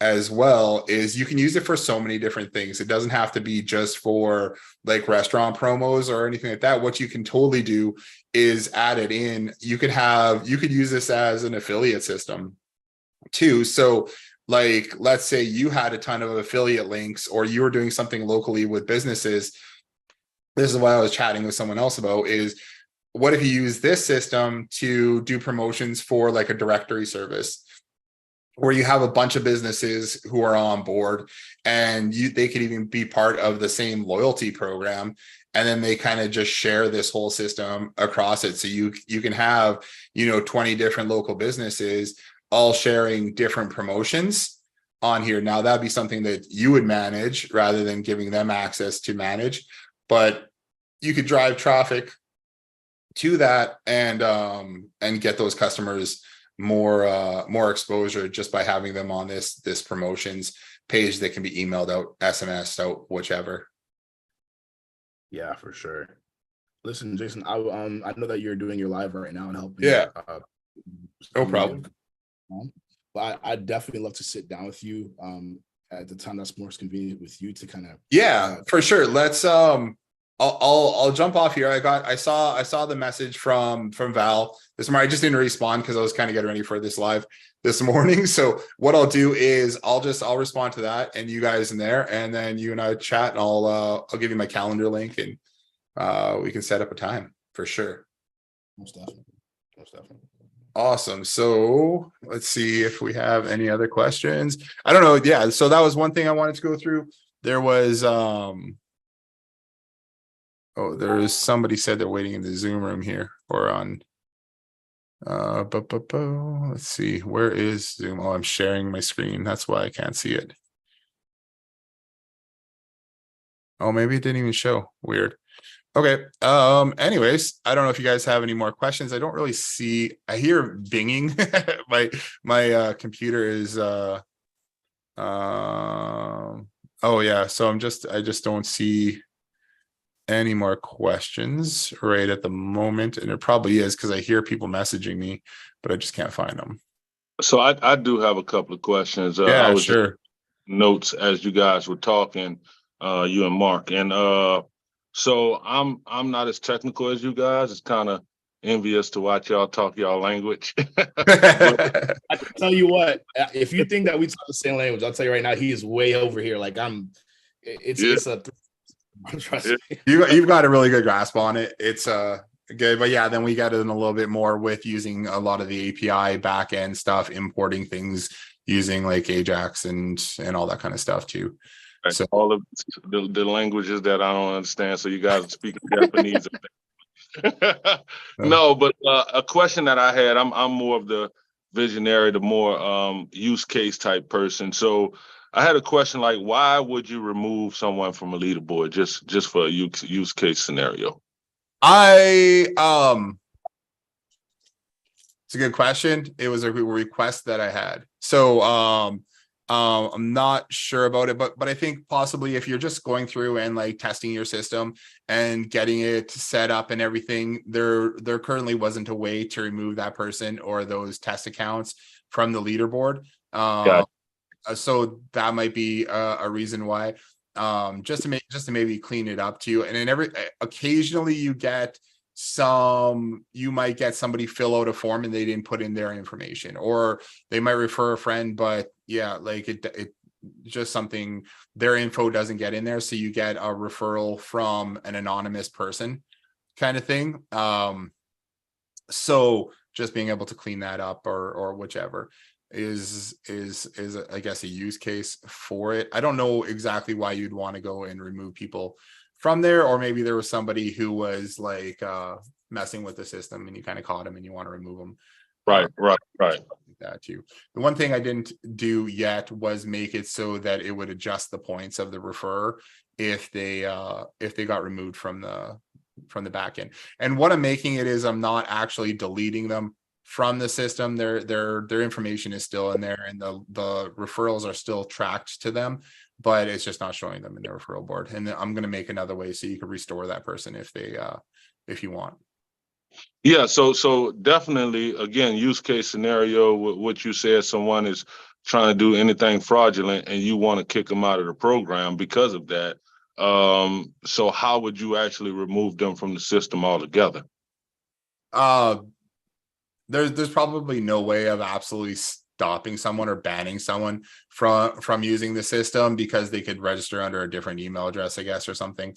as well is you can use it for so many different things. It doesn't have to be just for like restaurant promos or anything like that. What you can totally do is add it in. You could use this as an affiliate system too. So like, let's say you had a ton of affiliate links, or you were doing something locally with businesses. This is what I was chatting with someone else about, is what if you use this system to do promotions for like a directory service, where you have a bunch of businesses who are on board, and they could even be part of the same loyalty program. And then they kind of just share this whole system across it. So you can have, 20 different local businesses all sharing different promotions on here. Now that'd be something that you would manage rather than giving them access to manage, but you could drive traffic to that and get those customers more exposure just by having them on this promotions page that can be emailed out, SMS out, whichever.
Yeah, for sure. Listen, Jason, I know that you're doing your live right now and helping.
Yeah, no problem.
But I'd definitely love to sit down with you at the time that's most convenient with you to kind of.
Yeah, for sure. Let's I'll jump off here. I saw the message from Val this morning. I just didn't respond because I was kind of getting ready for this live this morning. So what I'll do is I'll respond to that, and you guys in there, and then you and I chat, and I'll give you my calendar link, and we can set up a time for sure.
Most definitely. Most definitely.
Awesome. So let's see if we have any other questions. I don't know. Yeah. So that was one thing I wanted to go through. There was oh, there's somebody said they're waiting in the Zoom room here or on let's see, where is Zoom? Oh, I'm sharing my screen. That's why I can't see it. Oh, maybe it didn't even show. Weird. Okay. Anyways, I don't know if you guys have any more questions. I don't really see. I hear binging. my computer is oh yeah. So I just don't see any more questions right at the moment, and it probably is because I hear people messaging me, but I just can't find them.
So I do have a couple of questions. I
Yeah,
was just
sure.
notes as you guys were talking, you and Mark, and so I'm not as technical as you guys. It's kind of envious to watch y'all talk y'all language. But
I can tell you what, if you think that we talk the same language, I'll tell you right now, he is way over here. Like
yeah,
it's a trust
yeah.
me.
You've got a really good grasp on it. It's good, but yeah, then we got in a little bit more with using a lot of the API backend stuff, importing things using like Ajax and all that kind of stuff too. So
All of the languages that I don't understand. So you guys are speaking Japanese. No, but a question that I had, I'm more of the visionary, the more use case type person. So I had a question like, why would you remove someone from a leaderboard just for a use case scenario?
It's a good question. It was a request that I had. So I'm not sure about it, but I think possibly if you're just going through and like testing your system and getting it set up and everything, there currently wasn't a way to remove that person or those test accounts from the leaderboard.
Got
So that might be a reason why. Just to maybe clean it up too. And then occasionally you might get somebody fill out a form and they didn't put in their information, or they might refer a friend, but yeah, like it just something, their info doesn't get in there, so you get a referral from an anonymous person kind of thing. So just being able to clean that up or whichever is I guess a use case for it. I don't know exactly why you'd want to go and remove people from there, or maybe there was somebody who was like messing with the system and you kind of caught him and you want to remove them.
right.
That too. The one thing I didn't do yet was make it so that it would adjust the points of the referrer if they got removed from the back end. And what I'm making it is I'm not actually deleting them from the system. Their information is still in there, and the referrals are still tracked to them, but it's just not showing them in the referral board. And I'm going to make another way so you can restore that person if you want.
Yeah, so definitely, again, use case scenario, what you said, someone is trying to do anything fraudulent and you want to kick them out of the program because of that. So how would you actually remove them from the system altogether?
There's probably no way of absolutely stopping someone or banning someone from using the system, because they could register under a different email address, I guess, or something.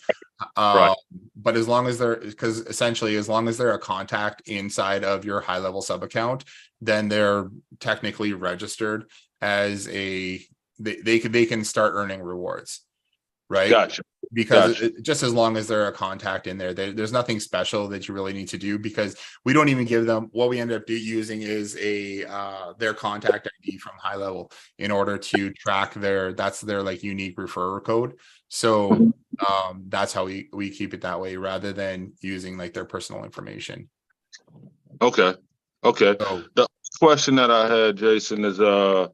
Right.
But as long as because essentially as long as they're a contact inside of your high level sub account, then they're technically registered as they can start earning rewards, right?
Gotcha.
Because just as long as they're a contact in there, there's nothing special that you really need to do, because we don't even give them. What we end up using is their contact ID from high level in order to track that's their like unique referrer code. So that's how we keep it that way, rather than using like their personal information.
Okay.
So
The question that I had, Jason, is now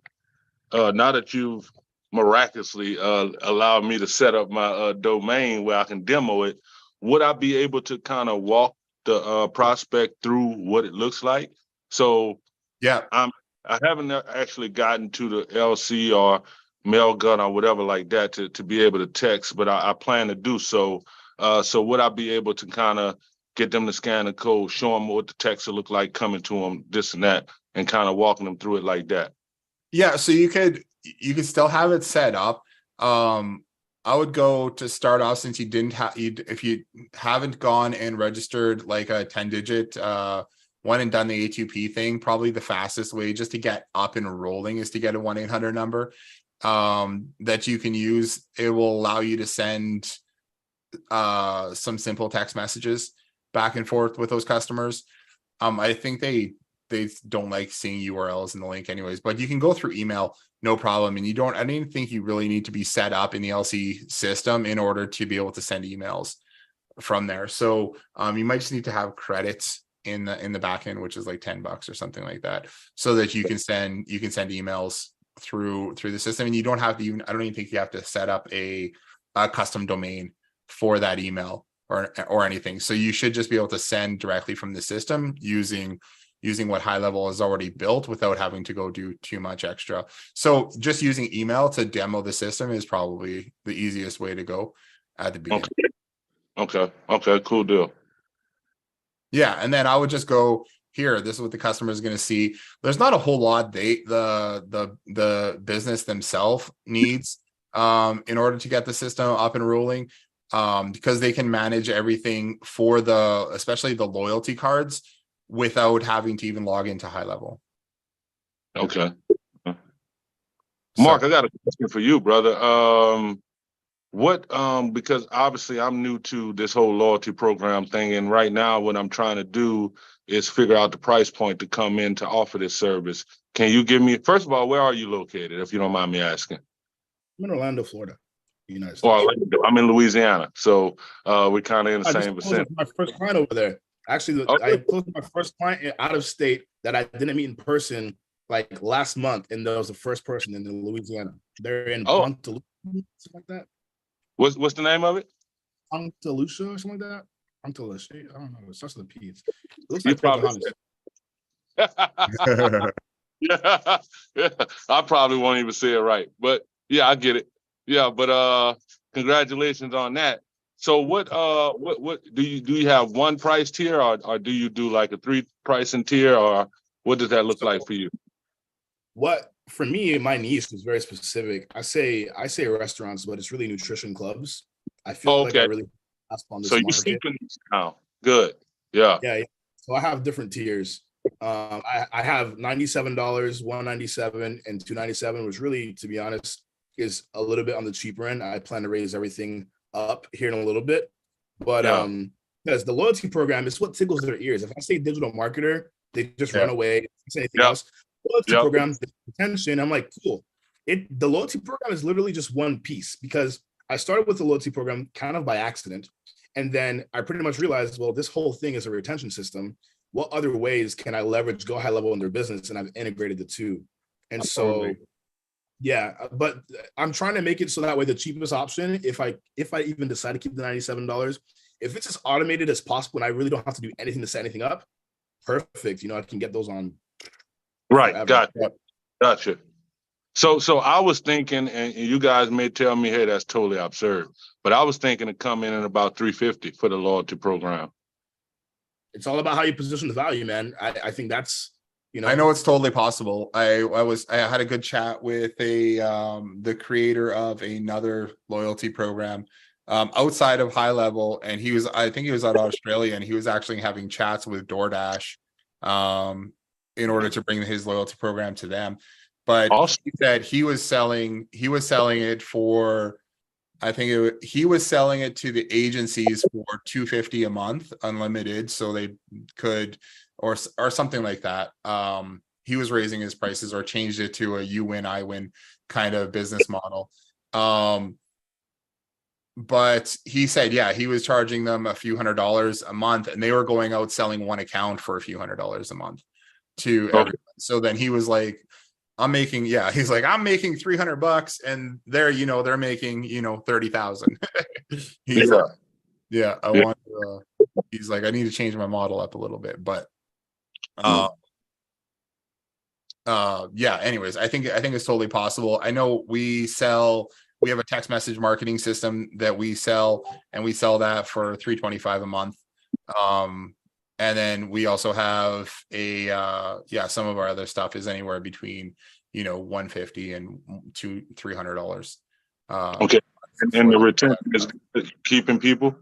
that you've miraculously allowed me to set up my domain where I can demo it, would I be able to kind of walk the prospect through what it looks like? So
yeah,
I haven't actually gotten to the LC or Mailgun or whatever like that to be able to text, but I plan to do so. So would I be able to kind of get them to scan the code, show them what the text will look like coming to them, this and that, and kind of walking them through it like that?
yeah. So you could still have it set up. I would go to start off, since you didn't have, if you haven't gone and registered like a 10-digit, one and done the A2P thing, probably the fastest way just to get up and rolling is to get a 1-800 number that you can use. It will allow you to send some simple text messages back and forth with those customers. I think they don't like seeing URLs in the link anyways, but you can go through email, no problem. And I didn't think you really need to be set up in the LC system in order to be able to send emails from there. So you might just need to have credits in the back end, which is like $10 or something like that, so that you can send emails through the system. And you don't have to even, I don't even think you have to set up a custom domain for that email or anything. So you should just be able to send directly from the system using what High Level has already built without having to go do too much extra. So just using email to demo the system is probably the easiest way to go at the beginning.
Okay, cool deal.
Yeah, and then I would just go here. This is what the customer is going to see. There's not a whole lot the business themselves needs in order to get the system up and rolling, because they can manage everything for especially the loyalty cards without having to even log into High Level.
Okay. Mark, I got a question for you, brother. Because obviously I'm new to this whole loyalty program thing, and right now what I'm trying to do is figure out the price point to come in to offer this service. Can you give me, first of all, where are you located, if you don't mind me asking?
I'm in Orlando, Florida, United States.
Well, I'm in Louisiana, so we're kind of in the same vicinity.
My first client over there. Actually, I closed my first client out of state that I didn't meet in person like last month, and that was the first person in Louisiana. They're in Pontalucia, something like that.
What's the name of it?
Pontalucia or something like that. Pontalucia. I don't know. It starts with a P. It looks
You
like
probably yeah, I probably won't even say it right, but yeah, I get it. Yeah, but congratulations on that. So what do you have one price tier, or do you do like a 3 pricing tier, or what does that look like for you?
What for me, my niche is very specific. I say restaurants, but it's really nutrition clubs. I feel like I really grasp on this
so you're sleeping now. Good. Yeah.
Yeah. So I have different tiers. I have $97, $197, and $297, which really, to be honest, is a little bit on the cheaper end. I plan to raise everything up here in a little bit, but because the loyalty program is what tickles their ears. If I say digital marketer, they just run away. Say anything else. Loyalty program, attention. I'm like, cool. The loyalty program is literally just one piece, because I started with the loyalty program kind of by accident, and then I pretty much realized, well, this whole thing is a retention system. What other ways can I leverage Go High Level in their business? And I've integrated the two. And so, yeah, but I'm trying to make it so that way the cheapest option, if I even decide to keep the $97, if it's as automated as possible and I really don't have to do anything to set anything up, perfect. I can get those on.
Right. Gotcha. So I was thinking, and you guys may tell me, hey, that's totally absurd, but I was thinking to come in at about $350 for the loyalty program.
It's all about how you position the value, man. I think that's,
I know it's totally possible. I had a good chat with the creator of another loyalty program outside of High Level, and I think he was out of Australia, and he was actually having chats with DoorDash in order to bring his loyalty program to them. But he said he was selling it for, I think he was selling it to the agencies for $250 a month, unlimited, so they could, or something like that. He was raising his prices or changed it to a you win, I win kind of business model. But he said, yeah, he was charging them a few $100s a month, and they were going out selling one account for a few $100s a month to everyone. So then he was like, he's like, I'm making $300, and they're making, 30,000. He's like, he's like, I need to change my model up a little bit, but anyways, I think it's totally possible. I know we have a text message marketing system that we sell, and we sell that for $325 a month. And then we also have some of our other stuff is anywhere between, $150 and $300.
And the retention is keeping people.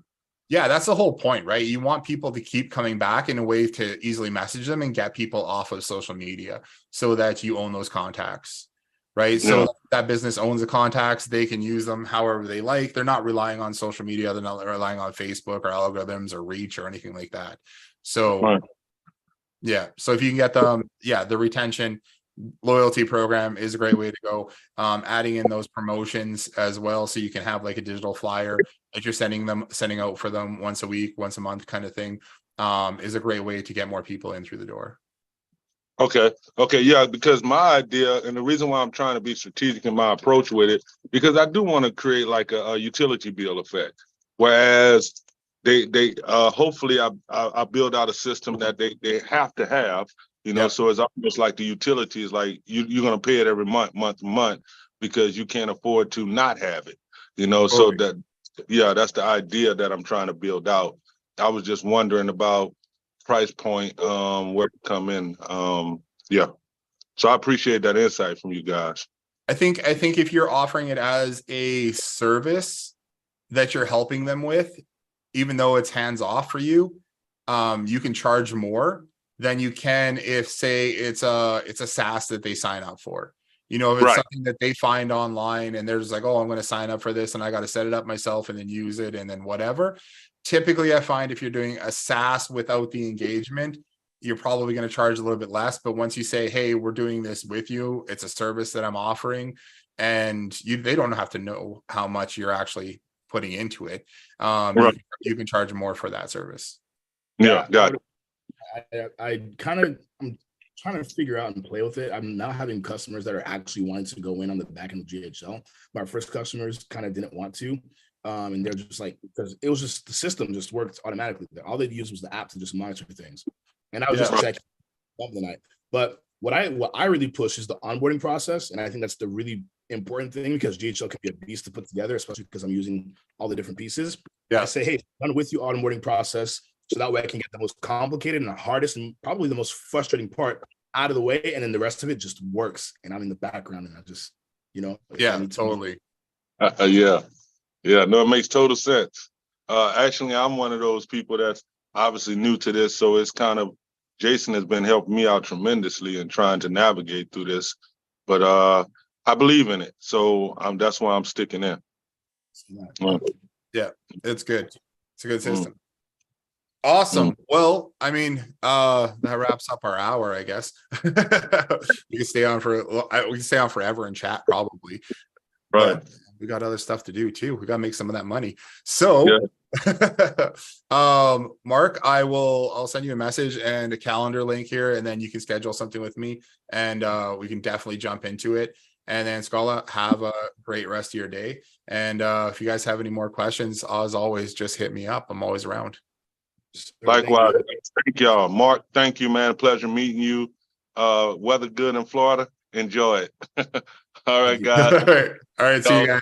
Yeah, that's the whole point, right? You want people to keep coming back in a way to easily message them and get people off of social media so that you own those contacts, right? So
Yeah.
that business owns the contacts, they can use them however they like. They're not relying on social media, they're not relying on Facebook or algorithms or reach or anything like that. So
Right.
yeah, so if you can get them, yeah, the retention loyalty program is a great way to go. Adding in those promotions as well, so you can have like a digital flyer that you're sending out for them once a week, once a month kind of thing, is a great way to get more people in through the door.
Okay. Yeah, because my idea, and the reason why I'm trying to be strategic in my approach with it, because I do want to create like a utility bill effect, whereas they hopefully I build out a system that they have to have, you know.
Yep.
So it's almost like the utilities, like you're going to pay it every month to month, because you can't afford to not have it, you know. So that, yeah, that's the idea that I'm trying to build out. I was just wondering about price point, where to come in. Yeah. So I appreciate that insight from you guys.
I think if you're offering it as a service that you're helping them with, even though it's hands off for you, you can charge more than you can if, say, it's a SaaS that they sign up for. You know, if it's something that they find online and they're just like, oh, I'm going to sign up for this and I got to set it up myself and then use it and then whatever. Typically, I find if you're doing a SaaS without the engagement, you're probably going to charge a little bit less. But once you say, hey, we're doing this with you, it's a service that I'm offering, and they don't have to know how much you're actually putting into it. You can charge more for that service.
Yeah, got it.
I'm trying to figure out and play with it. I'm now having customers that are actually wanting to go in on the back end of GHL. My first customers kind of didn't want to. And they're just like, because it was just the system just worked automatically. All they'd use was the app to just monitor things. And I was just checking the night. But what I really push is the onboarding process. And I think that's the really important thing, because GHL can be a beast to put together, especially because I'm using all the different pieces. Yeah. I say, hey, done with you onboarding process. So that way I can get the most complicated and the hardest and probably the most frustrating part out of the way. And then the rest of it just works. And I'm in the background and I just, you know.
Yeah, totally.
Yeah, no, it makes total sense. Actually, I'm one of those people that's obviously new to this. So it's kind of, Jason has been helping me out tremendously in trying to navigate through this. But I believe in it. So that's why I'm sticking in.
Yeah, it's good. It's a good system. Awesome. Well, I mean, that wraps up our hour, I guess. We can stay on forever and chat probably.
Right.
But we got other stuff to do too. We got to make some of that money. So, Mark, I'll send you a message and a calendar link here, and then you can schedule something with me, and we can definitely jump into it. And then Scala, have a great rest of your day. And if you guys have any more questions, as always, just hit me up. I'm always around.
Likewise. Thank y'all. Mark, thank you, man. Pleasure meeting you. Weather good in Florida. Enjoy it. All right, guys.
All right. See you guys.